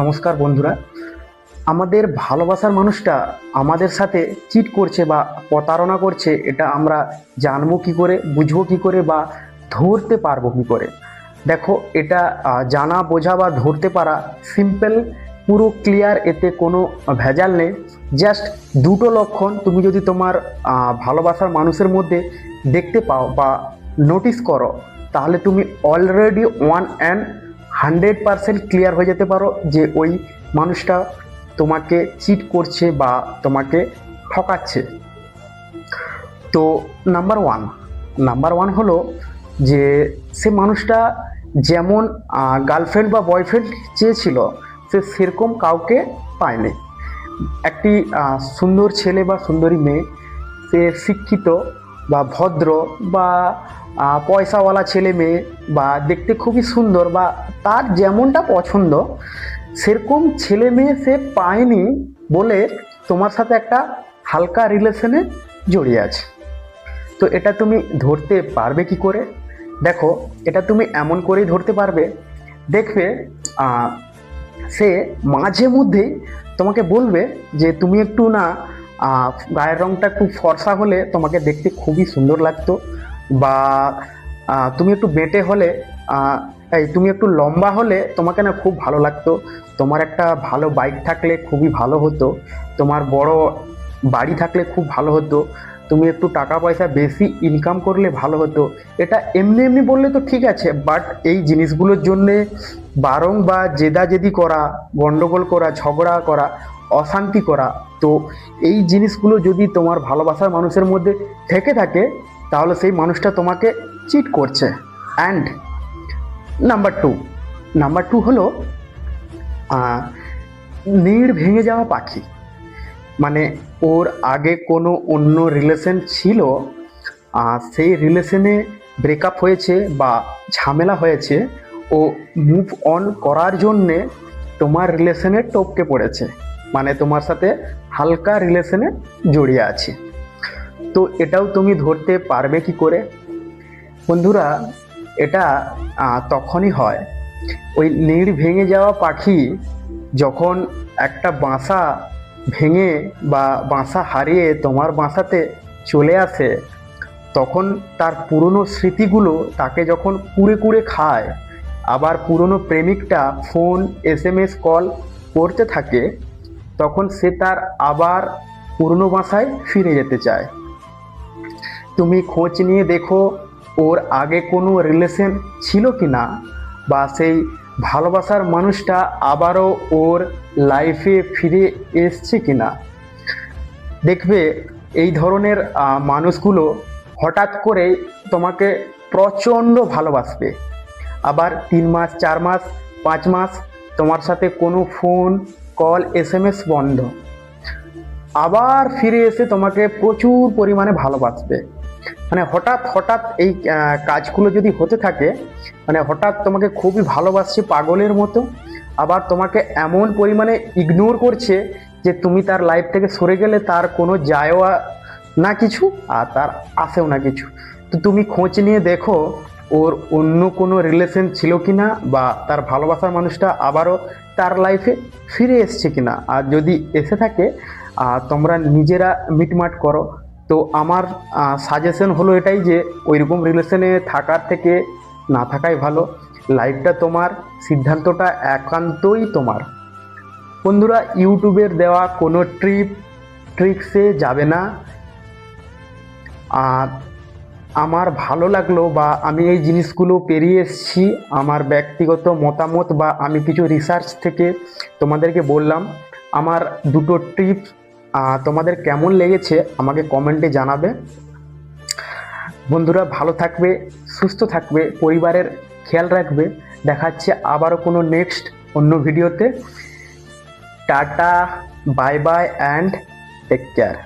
নমস্কার বন্ধুরা, আমাদের ভালোবাসার মানুষটা আমাদের সাথে চিট করছে বা প্রতারণা করছে, এটা আমরা জানবো কি করে, বুঝবো কি করে বা ধরতে পারবো কি করে? দেখো, এটা জানা বোঝা বা ধরতে পারা সিম্পল, পুরো ক্লিয়ার, এতে কোনো ভেজাল নেই। জাস্ট দুটো লক্ষণ তুমি যদি তোমার ভালোবাসার মানুষের মধ্যে দেখতে পাও বা নোটিস করো, তাহলে তুমি অলরেডি 100% ক্লিয়ার হয়ে যেতে পারো যে ওই মানুষটা তোমাকে চিট করছে বা তোমাকে ঠকাচ্ছে। তো নাম্বার ওয়ান হলো যে সে মানুষটা যেমন গার্লফ্রেন্ড বা বয়ফ্রেন্ড চেয়েছিল, সে সেরকম কাউকে পায়নি। একটি সুন্দর ছেলে বা সুন্দরী মেয়ে, সে শিক্ষিত বা ভদ্র বা পয়সাওয়ালা ছেলে মেয়ে বা দেখতে খুবই সুন্দর বা তার যেমনটা পছন্দ, সেরকম ছেলে মেয়ে সে পায়নি বলে তোমার সাথে একটা হালকা রিলেশনে জড়িয়ে আছে। তো এটা তুমি ধরতে পারবে কি করে? দেখো, এটা তুমি এমন করেই ধরতে পারবে, দেখবে সে মাঝে মধ্যেই তোমাকে বলবে যে তুমি একটু না, গায়ের রংটা একটু ফর্সা হলে তোমাকে দেখতে খুবই সুন্দর লাগতো, বা তুমি একটু বেঁটে হলে, তুমি একটু লম্বা হলে তোমাকে না খুব ভালো লাগতো, তোমার একটা ভালো বাইক থাকলে খুবই ভালো হতো, তোমার বড় বাড়ি থাকলে খুব ভালো হতো, তুমি একটু টাকা পয়সা বেশি ইনকাম করলে ভালো হতো। এটা এমনি এমনি বললে তো ঠিক আছে, বাট এই জিনিসগুলোর জন্যে বারং বা জেদাজেদি করা, গন্ডগোল করা, ঝগড়া করা, অশান্তি করা, তো এই জিনিসগুলো যদি তোমার ভালোবাসার মানুষের মধ্যে থেকে থাকে, তাহলে সেই মানুষটা তোমাকে চিট করছে। অ্যান্ড নাম্বার টু হলো নীড় ভেঙে যাওয়া পাখি। মানে ওর আগে কোনো অন্য রিলেশন ছিল, সেই রিলেশনে ব্রেকআপ হয়েছে বা ঝামেলা হয়েছে, ও মুভ অন করার জন্যে তোমার রিলেশনে টপকে পড়েছে, মানে তোমার সাথে হালকা রিলেশনে জড়িয়ে আছে। তো এটাও তুমি ধরতে পারবে কি করে বন্ধুরা? এটা তখনই হয়, ওই নীড় ভেঙে যাওয়া পাখি যখন একটা বাসা ভেঙে বা বাসা হারিয়ে তোমার বাসাতে চলে আসে, তখন তার পুরনো স্মৃতিগুলো তাকে যখন কুড়ে কুড়ে খায়, আবার পুরনো প্রেমিকটা ফোন, SMS কল করতে থাকে, তখন সে তার আবার পুরনো বাসায় ফিরে যেতে চায়। তুমি খোঁজ নিয়ে দেখো ওর আগে কোনো রিলেশন ছিল কি না, বা সেই ভালোবাসার মানুষটা আবারও ওর লাইফে ফিরে এসছে কি না। দেখবে এই ধরনের মানুষগুলো হঠাৎ করে তোমাকে প্রচণ্ড ভালোবাসবে, আবার 3 মাস, 4 মাস, 5 মাস তোমার সাথে কোনো ফোন কল SMS বন্ধ, আবার ফিরে এসে তোমাকে প্রচুর পরিমাণে ভালোবাসবে। মানে হঠাৎ হঠাৎ এই কাজগুলো যদি হতে থাকে, মানে হঠাৎ তোমাকে খুবই ভালোবাসছে পাগলের মতো, আবার তোমাকে এমন পরিমাণে ইগনোর করছে যে তুমি তার লাইফ থেকে সরে গেলে তার কোনো যায়ও না কিছু, আর তার আসেও না কিছু। তো তুমি খোঁজ নিয়ে দেখো ওর অন্য কোনো রিলেশন ছিল কিনা, বা তার ভালোবাসার মানুষটা আবারও তার লাইফে ফিরে এসছে কিনা, আর যদি এসে থাকে তোমরা নিজেরা মিটমাট করো। তো আমার সাজেশন হলো এটাই যে ওইরকম রিলেশনে থাকার থেকে না থাকাই ভালো। লাইফটা তোমার, সিদ্ধান্তটা একান্তই তোমার। বন্ধুরা, ইউটিউবের দেওয়া কোনো ট্রিক্সে যাবে না। আর আমার ভালো লাগলো বা আমি এই জিনিসগুলো পেরিয়ে এসেছি, আমার ব্যক্তিগত মতামত বা আমি কিছু রিসার্চ থেকে তোমাদেরকে বললাম। আমার দুটো টিপস তোমাদের কেমন লেগেছে আমাকে কমেন্টে জানাবে। বন্ধুরা, ভালো থাকবে, সুস্থ থাকবে, পরিবারের খেয়াল রাখবে। দেখাচ্ছে আবারও কোনো নেক্সট অন্য ভিডিওতে। Tata, bye bye and take care.